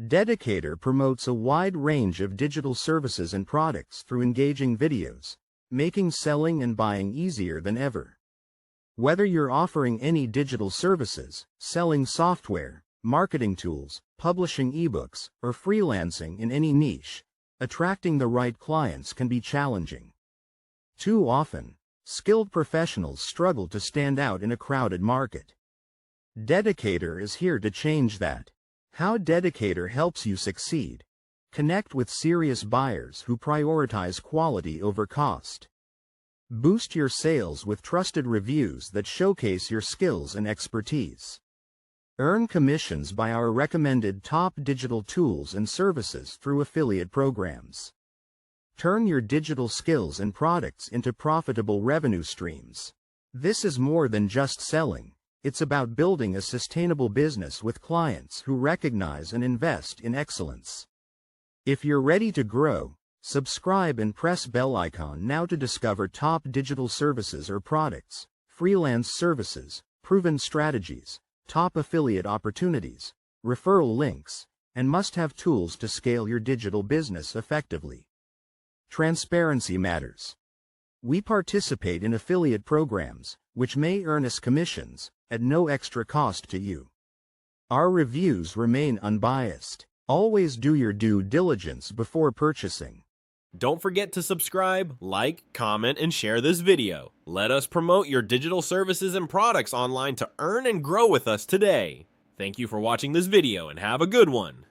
Dedicator promotes a wide range of digital services and products through engaging videos, making selling and buying easier than ever. Whether you're offering any digital services, selling software, marketing tools, publishing eBooks, or freelancing in any niche, attracting the right clients can be challenging. Too often, skilled professionals struggle to stand out in a crowded market. Dedicator is here to change that. How Dedicator helps you succeed. Connect with serious buyers who prioritize quality over cost. Boost your sales with trusted reviews that showcase your skills and expertise. Earn commissions by our recommended top digital tools and services through affiliate programs. Turn your digital skills and products into profitable revenue streams. This is more than just selling. It's about building a sustainable business with clients who recognize and invest in excellence. If you're ready to grow, subscribe and press bell icon now to discover top digital services or products, freelance services, proven strategies, top affiliate opportunities, referral links, and must-have tools to scale your digital business effectively. Transparency matters. We participate in affiliate programs, which may earn us commissions, at no extra cost to you. Our reviews remain unbiased. Always do your due diligence before purchasing. Don't forget to subscribe, like, comment, and share this video. Let us promote your digital services and products online to earn and grow with us today. Thank you for watching this video and have a good one.